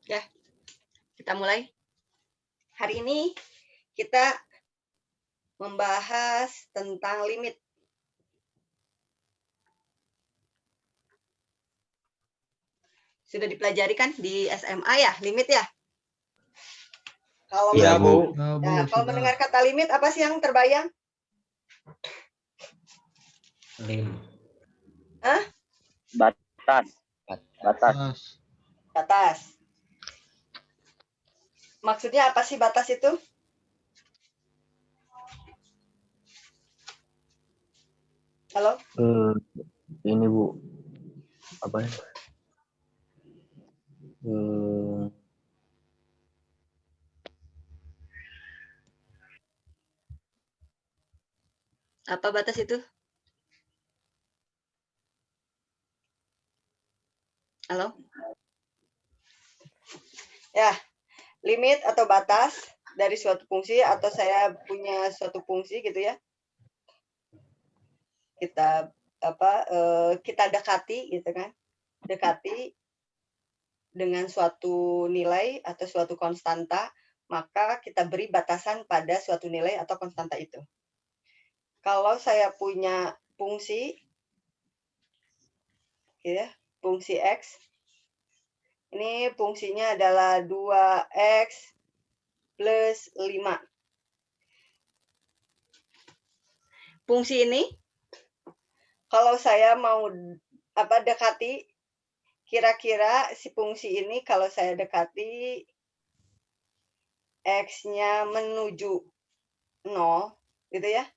Ya, kita mulai. Hari ini kita membahas tentang limit. Sudah dipelajari kan di SMA ya, limit ya? Kalau Iya, Bu. kalau mendengar kata limit, apa sih yang terbayang? Lim. Hah? Batas. Batas. Maksudnya apa sih batas itu? Halo? Ini Bu, apa ya? Apa batas itu? Halo? Ya, limit atau batas dari suatu fungsi, atau saya punya suatu fungsi gitu ya. Kita dekati gitu kan. Dekati dengan suatu nilai atau suatu konstanta, maka kita beri batasan pada suatu nilai atau konstanta itu. Kalau saya punya fungsi, ya, fungsi X, ini fungsinya adalah 2X plus 5. Fungsi ini, kalau saya mau dekati, kira-kira si fungsi ini kalau saya dekati X-nya menuju 0, gitu ya,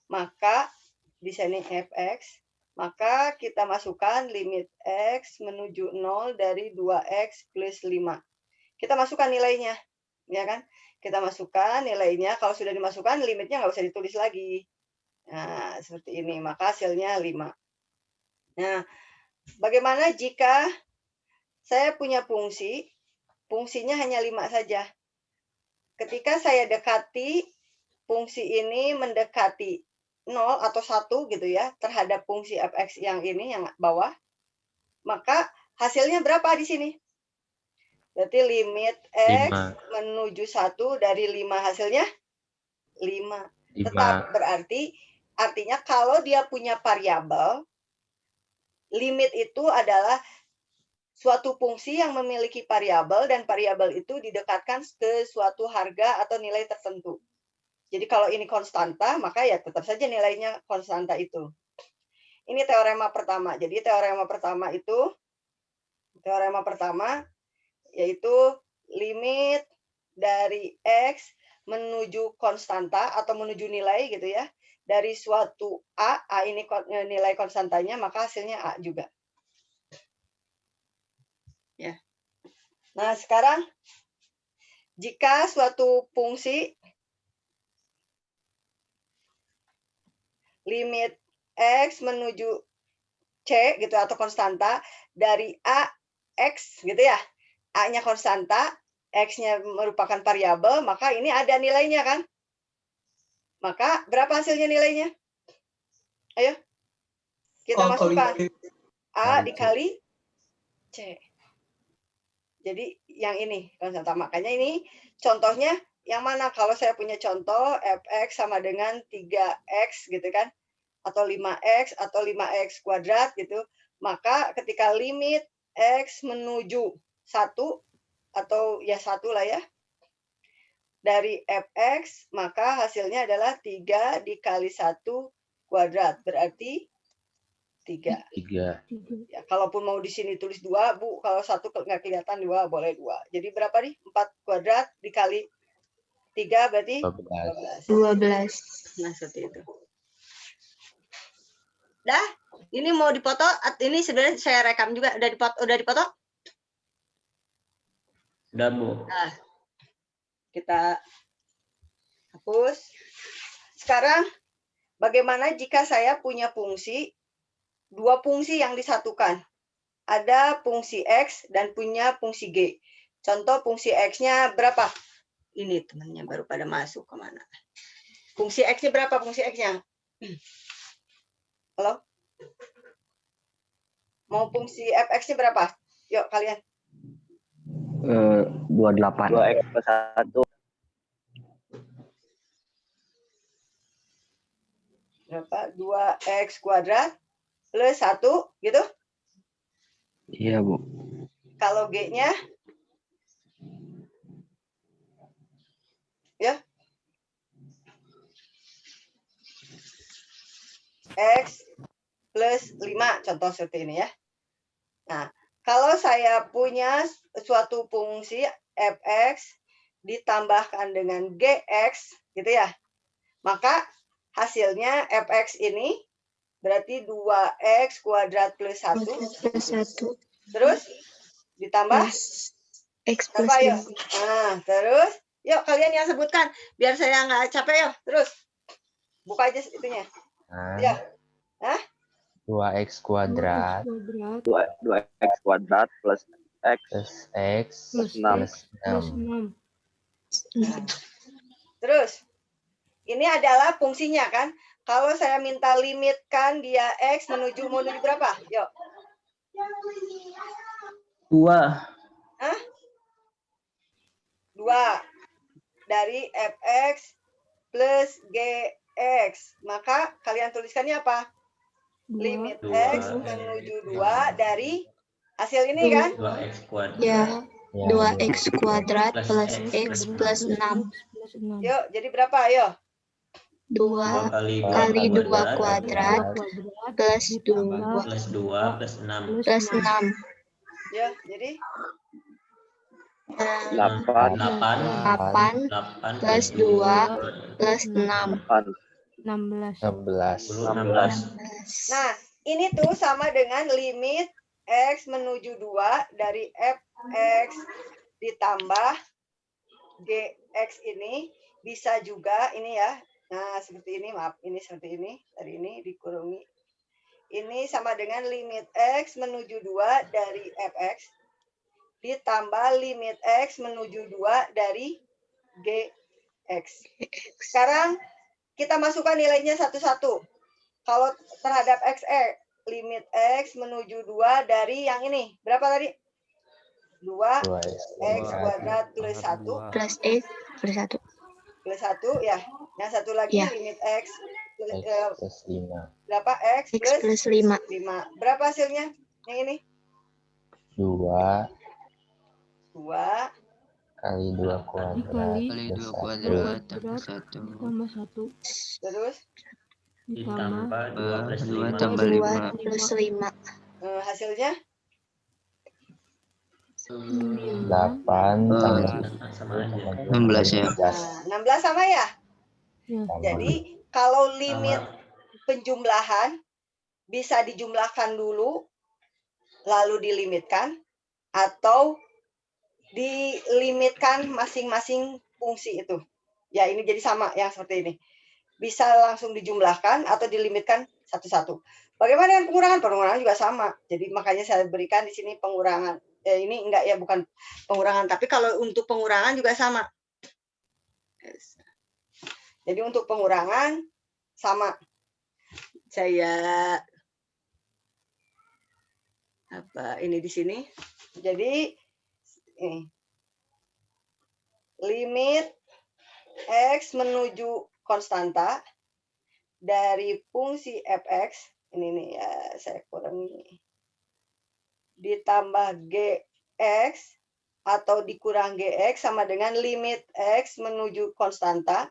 maka di sini fx, maka kita masukkan limit X menuju 0 dari 2X plus 5. Kita masukkan nilainya, ya kan? Kita masukkan nilainya, kalau sudah dimasukkan, limitnya nggak usah ditulis lagi. Nah, seperti ini, maka hasilnya 5. Nah, bagaimana jika saya punya fungsi, fungsinya hanya 5 saja. Ketika saya dekati, fungsi ini mendekati 0 atau 1 gitu ya, terhadap fungsi fx yang ini, yang bawah, maka hasilnya berapa di sini? Berarti limit X 5. menuju 1 dari 5, hasilnya 5. Tetap berarti, artinya kalau dia punya variabel, limit itu adalah suatu fungsi yang memiliki variabel, dan variabel itu didekatkan ke suatu harga atau nilai tertentu. Jadi kalau ini konstanta, maka ya tetap saja nilainya konstanta itu. Ini teorema pertama. Jadi teorema pertama yaitu limit dari X menuju konstanta atau menuju nilai gitu ya, dari suatu A ini nilai konstantanya, maka hasilnya A juga. Ya. Nah, sekarang jika suatu fungsi limit X menuju C gitu atau konstanta dari A X gitu ya, A-nya konstanta, X-nya merupakan variabel, maka ini ada nilainya kan? Maka berapa hasilnya nilainya? Ayo, kita masukkan A dikali C. Jadi yang ini konstanta. Makanya ini contohnya yang mana? Kalau saya punya contoh fx sama dengan 3x gitu kan, atau 5x atau 5x kuadrat gitu, maka ketika limit X menuju 1 atau ya 1 lah ya, dari fx, maka hasilnya adalah 3 dikali 1 kuadrat, berarti 3. Ya, kalaupun mau di sini tulis 2, Bu, kalau 1 nggak kelihatan 2, boleh 2. Jadi berapa nih? 4 kuadrat dikali 3 berarti 12. Nah, seperti itu. Dah, ini mau dipoto, ini sebenarnya saya rekam juga, udah dipoto? Udah, Bu. Nah, kita hapus. Sekarang, bagaimana jika saya punya fungsi, dua fungsi yang disatukan? Ada fungsi X dan punya fungsi G. Contoh fungsi X-nya berapa? Ini temannya baru pada masuk kemana? Fungsi X-nya berapa? Fungsi X-nya? Halo? Mau fungsi fx-nya berapa? Yuk, kalian. 28. 2x plus 1. Berapa? 2x kuadrat plus 1 gitu. Iya, Bu. Kalau G-nya ya X plus 5, contoh seperti ini ya. Nah, kalau saya punya suatu fungsi fx ditambahkan dengan gx, gitu ya, maka hasilnya fx ini berarti 2x kuadrat plus 1, plus 1 terus ditambah plus X plus apa yuk? 5. Nah, terus yuk kalian yang sebutkan biar saya nggak capek. Yuk terus buka aja itunya ya. 2x kuadrat 2x kuadrat plus x plus x plus 6. plus 6. Nah, terus ini adalah fungsinya kan. Kalau saya minta limitkan dia x menuju berapa? Yuk. 2. Hah? 2 dari fx plus gx. Maka kalian tuliskannya apa? Limit 2. x menuju 2 dari hasil ini kan? 2x kuadrat. Ya, 2x kuadrat plus X plus 6. Yuk, jadi berapa? Ayo. 2 kali kali 2 2 kuadrat plus 2 plus 2 plus 6. plus 6. Ya, jadi 8 8 8 plus 2 plus 6. 16. 16. nah, ini tuh sama dengan limit x menuju 2 dari fx ditambah gx ini bisa juga ini ya. Nah, seperti ini, maaf, ini seperti ini. Tadi ini dikurungi. Ini sama dengan limit x menuju 2 dari fx ditambah limit x menuju 2 dari gx. Sekarang kita masukkan nilainya satu-satu. Kalau terhadap x, limit x menuju 2 dari yang ini. Berapa tadi? 2x kuadrat plus 1. Plus X plus 1. Plus 1 ya. Yang satu lagi Ya. limit x plus, Plus 5. berapa? X X plus plus 5. 5. Berapa hasilnya? Yang ini? 2 2 kali 2 kuadrat plus 1 tambah 1 terus Ditambah 2 plus 2 5. tambah 2 5 plus 5. Hasilnya 8 tambah Sama aja. 16 ya. 16 sama ya. Sama. Jadi kalau limit penjumlahan bisa dijumlahkan dulu lalu dilimitkan atau dilimitkan masing-masing fungsi itu. Ya, ini jadi sama yang seperti ini. Bisa langsung dijumlahkan atau dilimitkan satu-satu. Bagaimana dengan pengurangan? Pengurangan juga sama. Jadi makanya saya berikan di sini pengurangan. Ini enggak ya, bukan pengurangan, tapi kalau untuk pengurangan juga sama. Jadi untuk pengurangan sama. Saya ini di sini. Jadi ini. Limit x menuju konstanta dari fungsi fx ini nih ya, saya kurangi ditambah gx atau dikurang gx sama dengan limit x menuju konstanta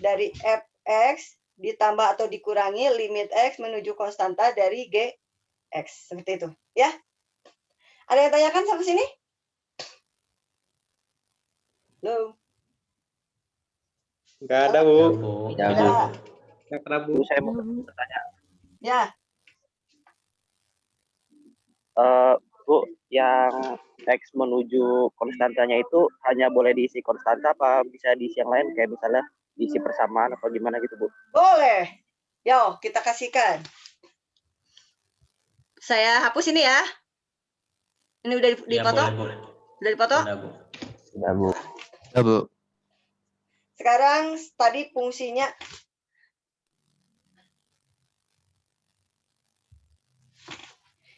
dari fx ditambah atau dikurangi limit x menuju konstanta dari gx. Seperti itu ya. Ada yang tanyakan sampai sini? Belum? Enggak ada, Bu. Ya, Bu. Enggak ada, Bu. Saya mau bertanya. Ya. Bu, yang x menuju konstantanya itu hanya boleh diisi konstanta apa bisa diisi yang lain kayak misalnya diisi persamaan atau gimana gitu, Bu? Boleh. Yo, kita kasihkan. Saya hapus ini ya. Ini udah Ya, dipoto? boleh, Bu. Udah dipoto? Udah, Bu. Ya, Bu. Ya, Bu. Sekarang tadi fungsinya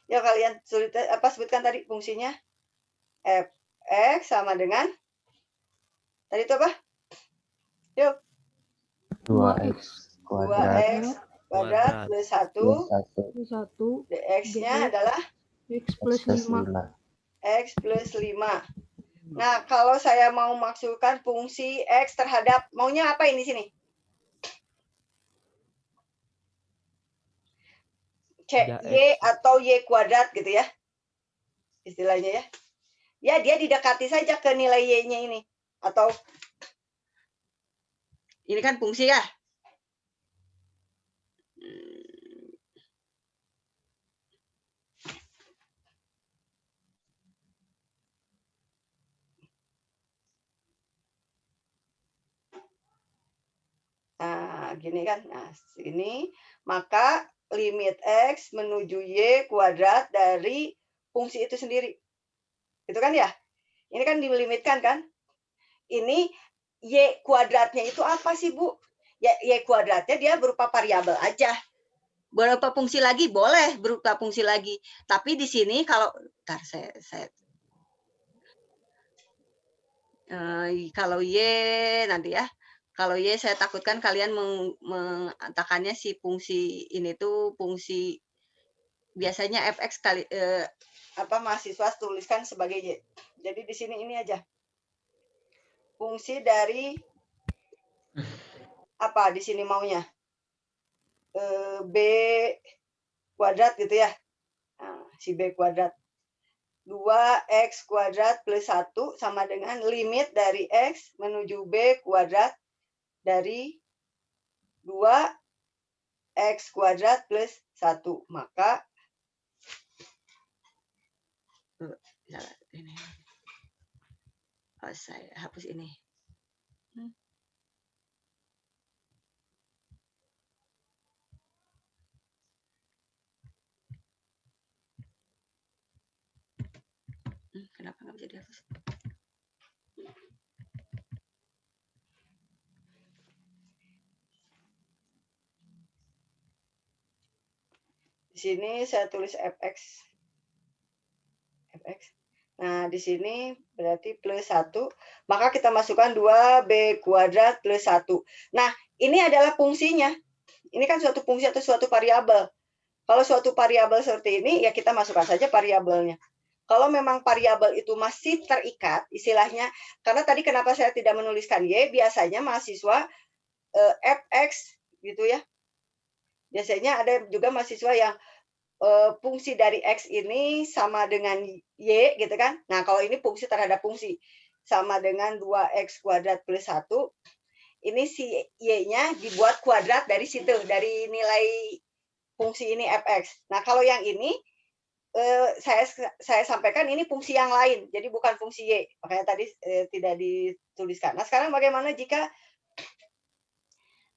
ya kalian sebutkan tadi fungsinya X sama dengan tadi itu apa? Yuk, 2x kuadrat 2x kuadrat plus 1 plus 1 Plus 1 dx-nya adalah X x plus plus 5. 5. x plus 5. Nah, kalau saya mau maksudkan fungsi x terhadap, maunya apa ini sini? Y atau Y kuadrat gitu ya. Istilahnya ya. Ya, dia didekati saja ke nilai Y-nya ini. Atau, ini kan fungsi ya. Nah, gini kan. Nah, sini. Maka limit X menuju Y kuadrat dari fungsi itu sendiri. Itu kan ya? Ini kan dilimitkan kan? Ini Y kuadratnya itu apa sih, Bu? Ya, Y kuadratnya dia berupa variabel aja. Berupa fungsi lagi boleh berupa fungsi lagi. Tapi di sini kalau kalau Y nanti ya. Kalau Y saya takutkan kalian mengatakannya si fungsi ini tuh fungsi biasanya fx kali mahasiswa tuliskan sebagai Y. Jadi di sini ini aja. Fungsi dari apa di sini maunya? B kuadrat gitu ya. Nah, si B kuadrat. 2x kuadrat plus 1 sama dengan limit dari x menuju B kuadrat dari 2x kuadrat plus 1. Maka ini. Saya hapus ini. Kenapa nggak bisa dihapus? Di sini saya tulis fx. Nah, di sini berarti plus 1. Maka kita masukkan 2b kuadrat plus 1. Nah, ini adalah fungsinya. Ini kan suatu fungsi atau suatu variabel. Kalau suatu variabel seperti ini, ya kita masukkan saja variabelnya. Kalau memang variabel itu masih terikat, istilahnya, karena tadi kenapa saya tidak menuliskan Y, biasanya mahasiswa fx gitu ya. Biasanya ada juga mahasiswa yang fungsi dari X ini sama dengan Y gitu kan. Nah, kalau ini fungsi terhadap fungsi sama dengan 2X kuadrat plus 1, ini si Y-nya dibuat kuadrat dari situ, dari nilai fungsi ini fx. Nah, kalau yang ini saya sampaikan ini fungsi yang lain, jadi bukan fungsi Y. Makanya tadi tidak dituliskan. Nah, sekarang bagaimana jika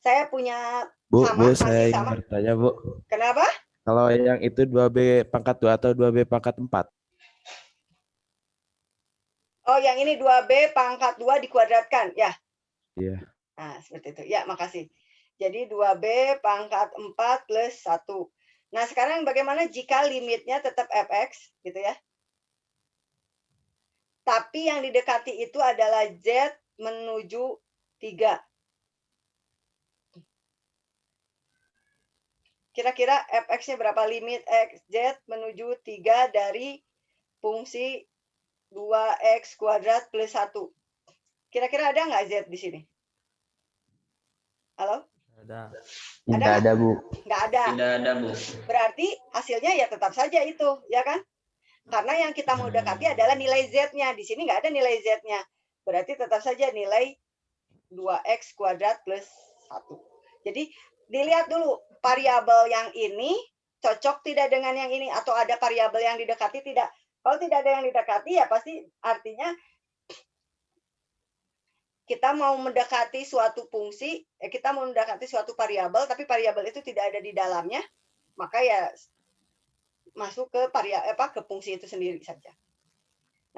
saya punya sama, saya masih ingin sama? bertanya, Bu. Kenapa? Kalau yang itu 2B pangkat 2 atau 2B pangkat 4? Oh, yang ini 2B pangkat 2 dikuadratkan, ya? Iya. Nah, seperti itu. Ya, makasih. Jadi 2B pangkat 4 plus 1. Nah, sekarang bagaimana jika limitnya tetap fx, gitu ya? Tapi yang didekati itu adalah z menuju 3. Kira-kira fx-nya berapa? Limit x z menuju 3 dari fungsi 2x kuadrat plus 1. Kira-kira ada nggak z di sini? Halo? Ada. Tidak ada, Bu. Nggak ada. Tidak ada, Bu. Berarti hasilnya ya tetap saja itu, ya kan? Karena yang kita mau dekati adalah nilai z-nya. Di sini nggak ada nilai z-nya. Berarti tetap saja nilai 2x kuadrat plus 1. Jadi dilihat dulu variabel yang ini cocok tidak dengan yang ini, atau ada variabel yang didekati tidak. Kalau tidak ada yang didekati ya pasti artinya kita mau mendekati suatu fungsi, kita mau mendekati suatu variabel, tapi variabel itu tidak ada di dalamnya, maka ya masuk ke ke fungsi itu sendiri saja.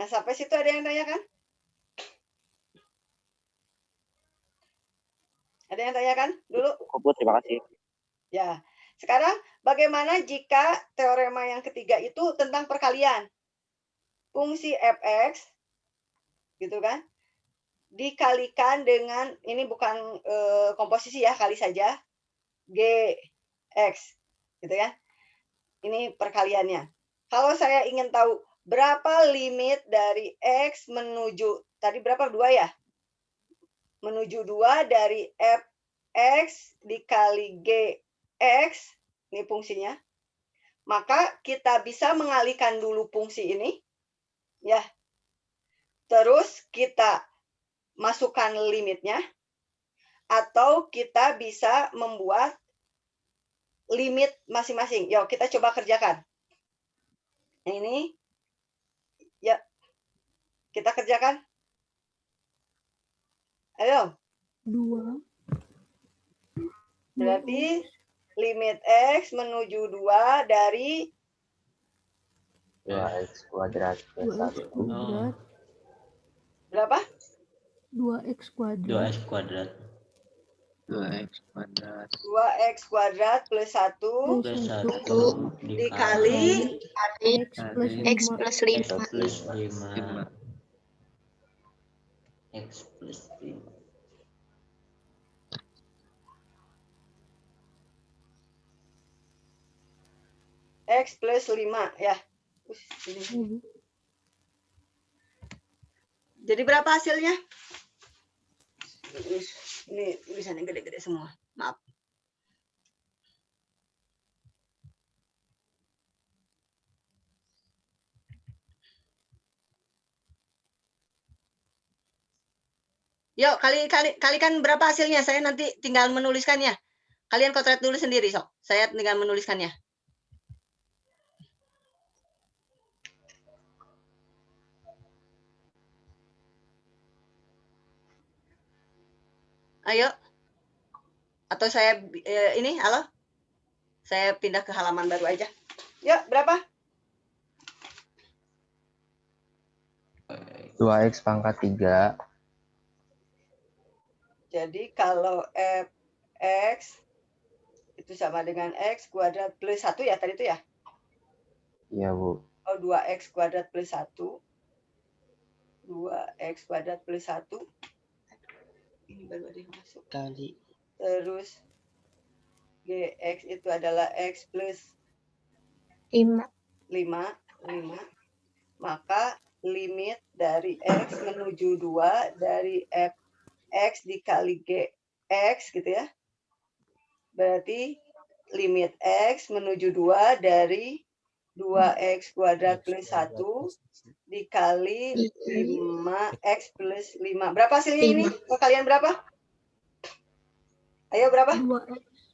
Nah, sampai situ ada yang tanyakan? Ada yang tanyakan dulu? Cukup, terima kasih. Ya. Sekarang bagaimana jika teorema yang ketiga itu tentang perkalian? Fungsi fx gitu kan? Dikalikan dengan, ini bukan komposisi ya, kali saja, GX, gitu ya. Ini perkaliannya. Kalau saya ingin tahu berapa limit dari X menuju, tadi berapa? 2 ya? Menuju 2 dari fx dikali gx, ini fungsinya. Maka kita bisa mengalihkan dulu fungsi ini, ya. Terus kita masukkan limitnya, atau kita bisa membuat limit masing-masing. Yuk, kita coba kerjakan. Ini, ya, kita kerjakan. Ayo. 2. Berarti limit X menuju 2 dari 2x kuadrat plus 1. Kuadrat. berapa? 2x kuadrat. 2x kuadrat 2x kuadrat 2x kuadrat plus 1 plus 1 dikali X plus 5. plus 5 5. x plus 5. X plus 5 ya. Jadi berapa hasilnya? Ini tulisannya gede-gede semua. Maaf. Yuk, kalikan berapa hasilnya? Saya nanti tinggal menuliskannya. Kalian kotret dulu sendiri, sok. Saya tinggal menuliskannya. Ayo. Atau saya ini, halo? Saya pindah ke halaman baru aja. Yuk, berapa? 2x pangkat 3. Jadi kalau fx itu sama dengan x kuadrat plus 1 ya tadi itu ya? Iya, Bu. Oh, 2x kuadrat plus 1. 2x kuadrat plus 1. Ini baru ada yang masuk. Kali. Terus gx itu adalah x plus 5. 5. Maka limit dari x menuju 2 dari fx dikali gx gitu ya. Berarti limit x menuju 2 dari 2x kuadrat plus 1 dikali 5x plus 5. Berapa hasilnya ini? Kalian berapa? Ayo berapa?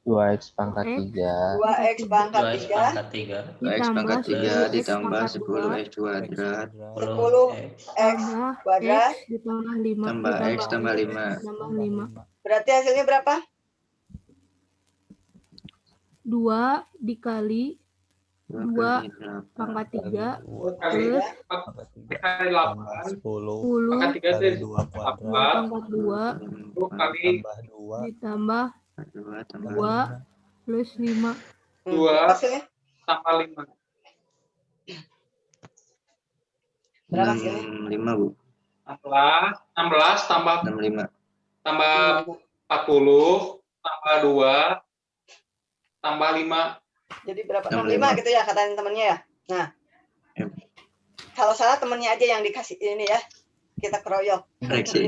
2x pangkat 3. 2x pangkat 2x 3 pangkat 3 2x pangkat 3 ditambah 10x 10x kuadrat 10x kuadrat ditambah 5. tambah x tambah 5. Tambah 5. berarti hasilnya berapa? 2 dikali 2 pangkat 3 plus 10 10 kali 2 kuadrat pangkat 2 tambah 2 ditambah 2 plus 5. 2 hasilnya tambah 5. berapa hasilnya? 5, Bu. 16 tambah 65. tambah 40 tambah 2 tambah 5. Jadi berapa? 65 65 gitu ya kata temennya ya. Nah, Yep. kalau salah temennya aja yang dikasih ini ya. Kita keroyok. Koreksi.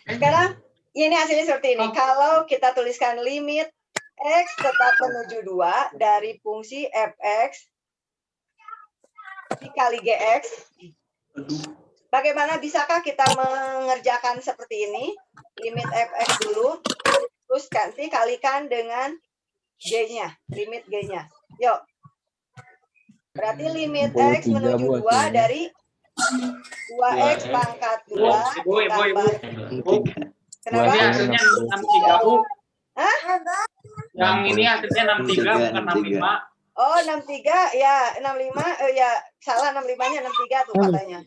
Sekarang ini hasilnya seperti ini. Kalau kita tuliskan limit x tetap menuju 2 dari fungsi fx dikali gx. Bagaimana bisakah kita mengerjakan seperti ini? Limit fx dulu, terus nanti kalikan dengan g-nya, limit g-nya. Yuk. Berarti limit x menuju 2 dari 2x pangkat 2 tambah. Kenapa? Ini hasilnya 63, Bu. Hah? Yang ini hasilnya 63 bukan 65. Oh, 63 ya, 65 ya salah 65-nya 63 tuh katanya.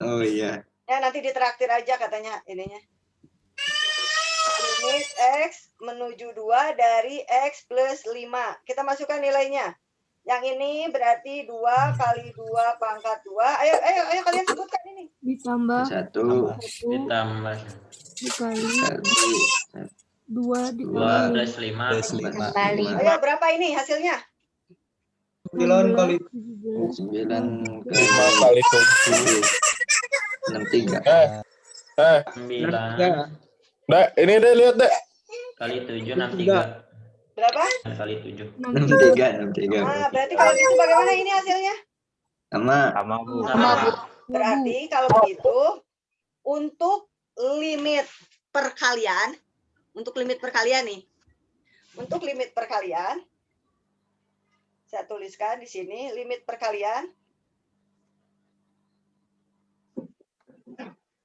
Oh iya. Ya nanti ditraktir aja katanya ininya. Limit x menuju 2 dari x plus 5. Kita masukkan nilainya. Yang ini berarti 2 kali 2 pangkat 2. Ayo kalian sebutkan ini. Ditambah 1 1 Ditambah dikali kali 2 2 ditambah plus 5. Plus 5. Tambah 5. Ayo berapa ini hasilnya? 9 kali 9 kali 5 kali 63. 7. 9 Dek, ini deh lihat dek. kali 7 63. Berapa? Kali 7. 63. Nah, berarti kalau gitu bagaimana ini hasilnya? Sama. Sama Bu. Sama Bu. Berarti kalau begitu untuk limit perkalian, nih. Untuk limit perkalian saya tuliskan di sini limit perkalian.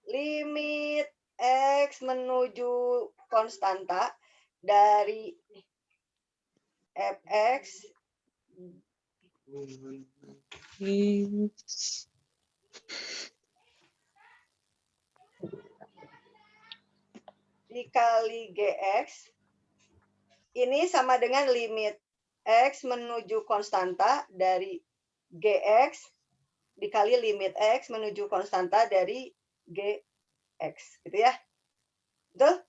Limit X menuju konstanta dari fx dikali gx ini sama dengan limit x menuju konstanta dari gx dikali limit x menuju konstanta dari gx, gitu ya. Betul?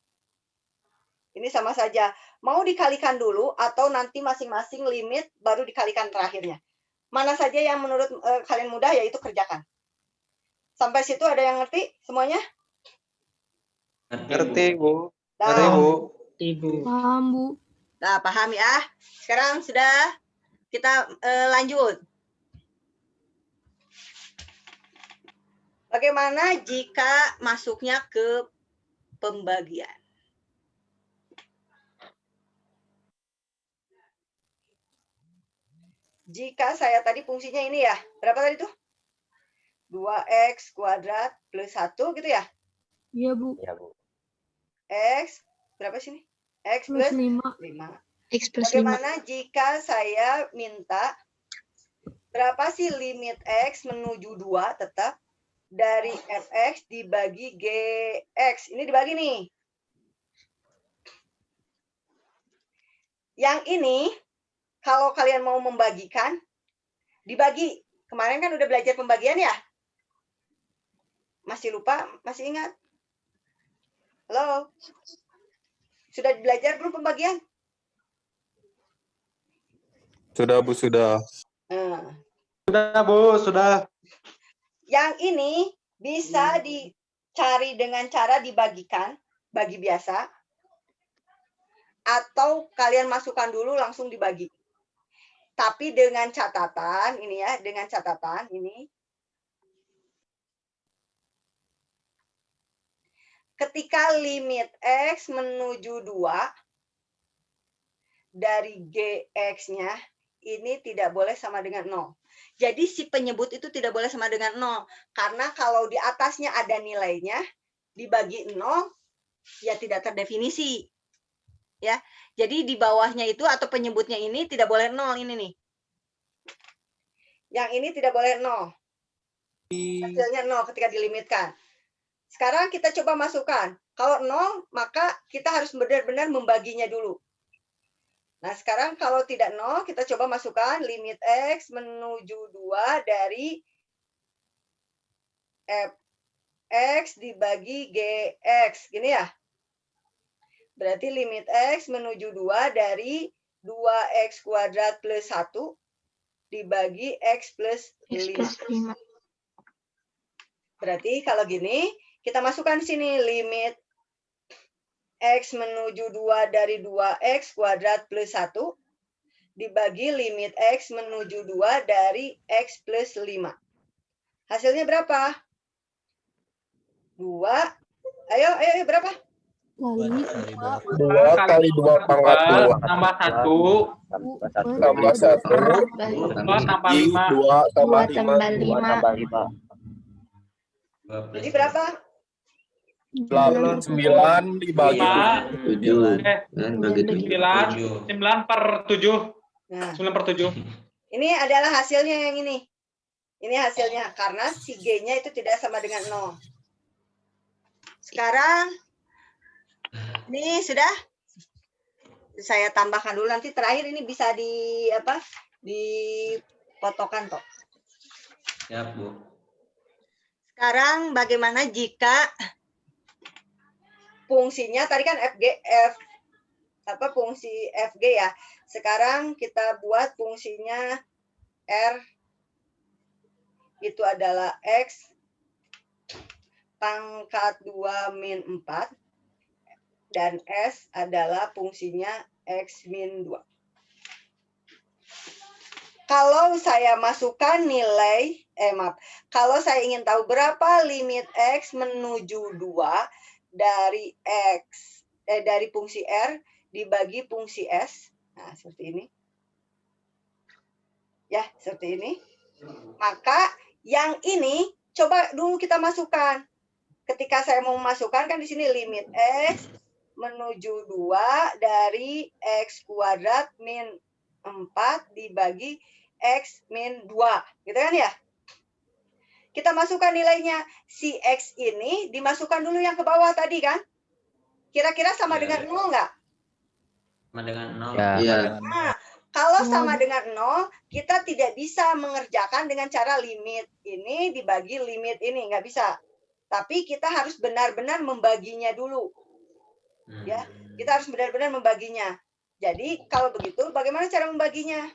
Ini sama saja. Mau dikalikan dulu atau nanti masing-masing limit baru dikalikan terakhirnya. Mana saja yang menurut kalian mudah, yaitu kerjakan. Sampai situ ada yang ngerti semuanya? Ngerti Bu. Nah, Ngerti Bu. Paham Bu. Nah, paham ya. Sekarang sudah kita lanjut. Bagaimana jika masuknya ke pembagian? Jika saya tadi fungsinya ini ya, berapa tadi tuh? 2x kuadrat plus 1 gitu ya? Iya Bu. Iya Bu. X, berapa sini? X Plus plus 5. 5. X plus 5. Bagaimana jika saya minta berapa sih limit X menuju 2 tetap dari fx dibagi gx? Ini dibagi nih. Yang ini, kalau kalian mau membagikan, dibagi. Kemarin kan udah belajar pembagian ya? Masih lupa? Masih ingat? Halo? Sudah belajar belum pembagian? Sudah Bu, sudah. Nah. Sudah Bu, sudah. Yang ini bisa dicari dengan cara dibagikan, bagi biasa, atau kalian masukkan dulu langsung dibagi. Tapi dengan catatan, ini ya, dengan catatan ini, ketika limit X menuju 2 dari GX-nya, ini tidak boleh sama dengan 0. Jadi si penyebut itu tidak boleh sama dengan 0. Karena kalau di atasnya ada nilainya, dibagi 0, ya tidak terdefinisi. Ya, jadi di bawahnya itu atau penyebutnya ini tidak boleh 0 ini nih. Yang ini tidak boleh 0. Hasilnya 0 ketika dilimitkan. Sekarang kita coba masukkan. Kalau 0, maka kita harus benar-benar membaginya dulu. Nah, sekarang kalau tidak 0, kita coba masukkan limit X menuju 2 dari fx dibagi gx. Gini ya. Berarti limit X menuju 2 dari 2x kuadrat plus 1 dibagi X plus 5. Berarti kalau gini, kita masukkan sini limit X menuju 2 dari 2x kuadrat plus 1 dibagi limit X menuju 2 dari X plus 5. Hasilnya berapa? 2. Ayo, berapa? 2 kali 2 pangkat 2. Tambah 1. Tambah 1. 2 tambah 5. 2 tambah 2 tambah 5. Jadi berapa? 9 dibagi 7. 9 per 7. Nah, 9 per 7. ini adalah hasilnya yang ini. Ini hasilnya karena si G-nya itu tidak sama dengan 0. Sekarang ini sudah saya tambahkan dulu, nanti terakhir ini bisa Dipotokan kok. Siap, Bu. Sekarang bagaimana jika fungsinya tadi kan fungsi FG ya. Sekarang kita buat fungsinya R itu adalah X pangkat 2 min 4 dan S adalah fungsinya X min 2. Kalau saya masukkan nilai, kalau saya ingin tahu berapa limit X menuju 2 dari dari fungsi R dibagi fungsi S, nah seperti ini. Ya, seperti ini. Maka yang ini coba dulu kita masukkan. Ketika saya mau memasukkan kan di sini limit X menuju 2 dari X kuadrat min 4 dibagi X min 2. Gitu kan ya? Kita masukkan nilainya. Si X ini dimasukkan dulu yang ke bawah tadi kan? Kira-kira sama dengan 0 nggak? Sama dengan 0. Iya. Nah, kalau sama dengan 0, kita tidak bisa mengerjakan dengan cara limit ini dibagi limit ini. Nggak bisa. Tapi kita harus benar-benar membaginya dulu. Ya, kita harus benar-benar membaginya. Jadi, kalau begitu, bagaimana cara membaginya?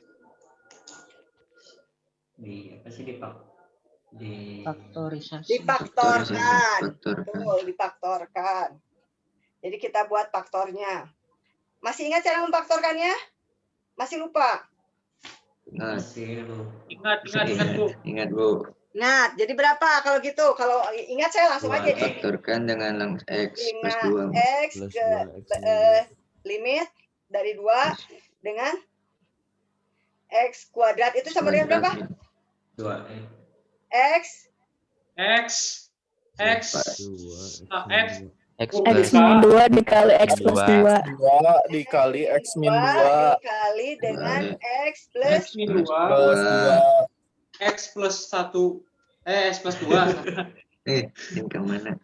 Faktorisasi. Difaktorkan. Betul, difaktorkan. Jadi kita buat faktornya. Masih ingat cara memfaktorkannya? Masih lupa? Ingat, Bu. Ingat, Bu. Nah, jadi berapa kalau gitu? Kalau ingat saya langsung aja deh. Faktorkan dengan X plus 2. X ke limit dari 2 dengan X kuadrat itu sama dengan berapa? 2. X X X min 2 dikali X plus 2. 2 dikali X min 2. Dikali dengan X plus X min 2. X plus 1. X plus 2. Yang ke mana?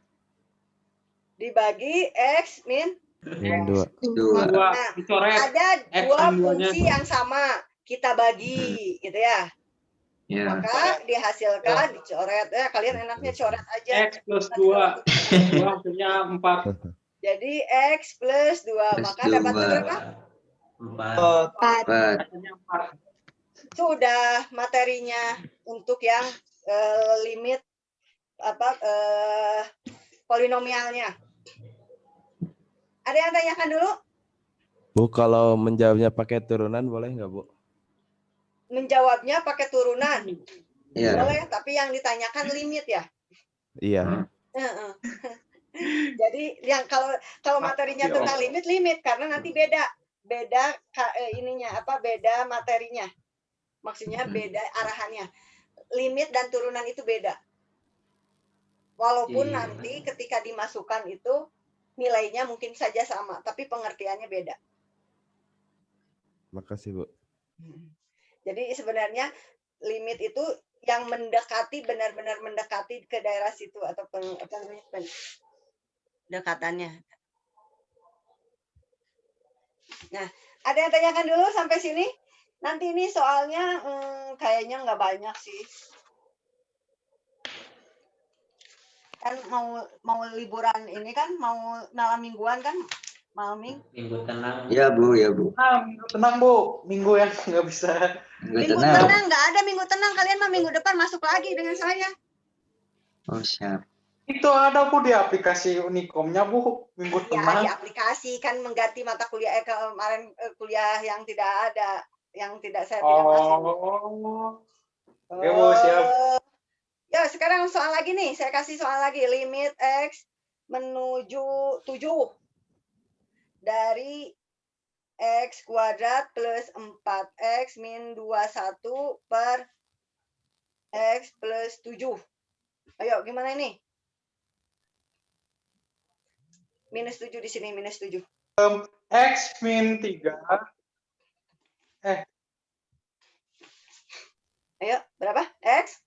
dibagi X min 2. 2. Nah, Dicoret. ada X dua min 2-nya. fungsi yang sama. Kita bagi, gitu ya. Ya. Maka dihasilkan, dicoret. Ya, kalian enaknya coret aja. X plus 2. 2 hasilnya 4. Jadi X plus 2. Maka dapatnya berapa? 4. Hasilnya 4. Sudah materinya untuk yang limit polinomialnya. Ada yang tanyakan dulu? Bu, kalau menjawabnya pakai turunan boleh nggak, Bu? Menjawabnya pakai turunan. Iya. Boleh, tapi yang ditanyakan limit ya. Iya. Jadi yang kalau materinya tentang limit karena nanti beda ininya beda materinya. Maksudnya beda arahannya. Limit dan turunan itu beda. Walaupun nanti ketika dimasukkan itu nilainya mungkin saja sama, tapi pengertiannya beda. Makasih, Bu. Jadi sebenarnya limit itu yang mendekati, benar-benar mendekati ke daerah situ atau pendekatannya. Nah, ada yang tanyakan dulu sampai sini? Nanti ini soalnya kayaknya nggak banyak sih. Kan mau liburan ini kan, mau malam mingguan kan, malam Minggu tenang. Ya, Bu, ya, Bu. Tenang, Bu. Minggu yang nggak bisa. minggu tenang, nggak ada minggu tenang. Kalian mah minggu depan masuk lagi dengan saya. Oh, siap. Itu ada, Bu, di aplikasi Unicom-nya, Bu. Minggu Ya, tenang. di aplikasi kan mengganti mata kuliah kemarin kuliah yang tidak ada, yang tidak saya tidak kasih. Oke, Bu, siap. Ya, sekarang soal lagi nih. Saya kasih soal lagi. Limit X menuju 7 dari X kuadrat plus 4X min 21 per X plus 7. Ayo, gimana ini? Minus 7 di sini, minus 7. X min 3. Ayo, berapa? X?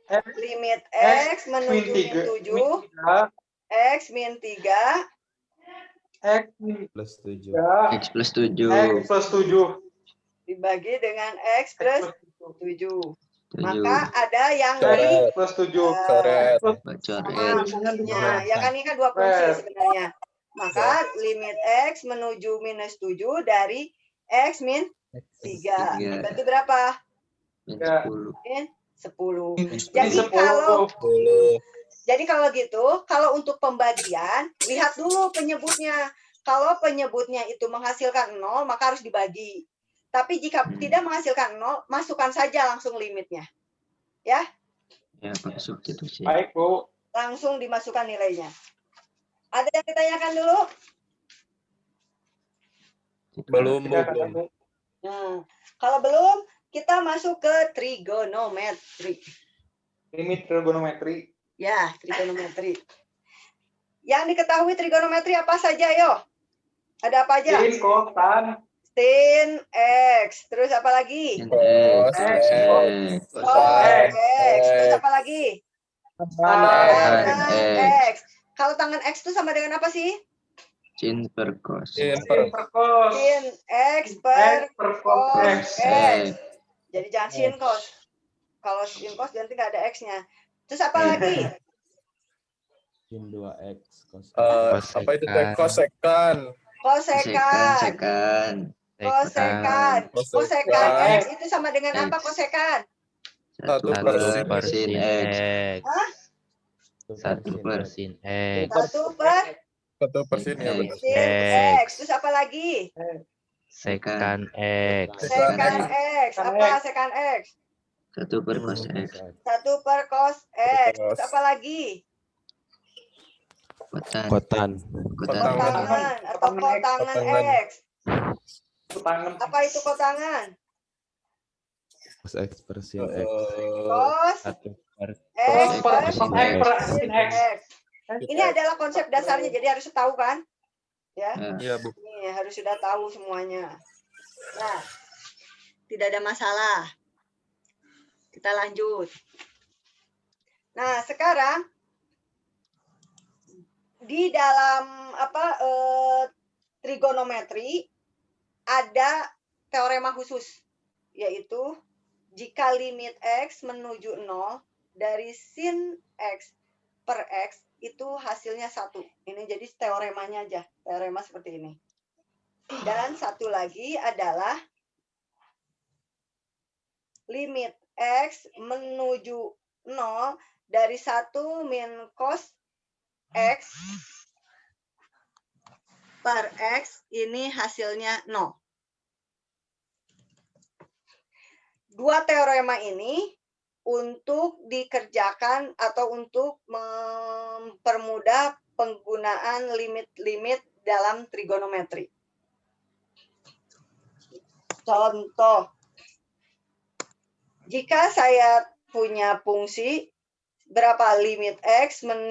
Limit X menuju min 7. X min 3. Plus 7. X plus 7. X plus 7. dibagi dengan X plus 7. 7. Maka ada yang X plus 7. sama fungsinya. Ya kan ini kan dua fungsi sebenarnya. Maka limit X menuju minus 7 dari X min 3. Berarti berapa? Min 10. Min 10. Min Jadi kalau gitu, kalau untuk pembagian, lihat dulu penyebutnya. Kalau penyebutnya itu menghasilkan 0, maka harus dibagi. Tapi jika tidak menghasilkan 0, masukkan saja langsung limitnya. Ya? Ya, pakai substitusi. Baik, Bu. Langsung dimasukkan nilainya. Ada yang ditanyakan dulu? Belum, Bu. Kalau belum, kita masuk ke trigonometri. Limit trigonometri. Ya, trigonometri. Yang diketahui trigonometri apa saja, yo? Ada apa aja? Sin, cos, tan. Sin X. Terus apa lagi? Cos X. Terus apa lagi? Tangan X. Kalau tangan X itu sama dengan apa sih? Sin per cos. Sin per cos. Sin X per cos X. Jadi jangan sin cos. Kalau sin cos nanti nggak ada X-nya. Terus apa lagi? Sin 2x cos. Apa itu teh? Kosekan. Kosekan X itu sama dengan apa kosekan? 1 per sin X. Hah? 1 per sin X. 1 per sin ya benar. Sin X. Terus apa lagi? Sekan X. Sekan X. Apa sekan X? 1 per cos X. 1 per cos X. Terus apa lagi? Kotan Kotangan atau kotangan X. Apa itu kotangan? Cos X per sin X. Cos X per sin X. Ini adalah konsep dasarnya, jadi harus tahu kan? Ya. Iya, Bu. Ini harus sudah tahu semuanya. Nah, tidak ada masalah. Kita lanjut. Nah, sekarang di dalam trigonometri ada teorema khusus, yaitu jika limit X menuju 0 dari sin X per X itu hasilnya 1. Ini jadi teoremanya aja, teorema seperti ini. Dan satu lagi adalah limit X menuju 0 dari 1 min cos X per X ini hasilnya 0. Dua teorema ini untuk dikerjakan atau untuk mempermudah penggunaan limit-limit dalam trigonometri. Contoh, jika saya punya fungsi berapa limit X menuju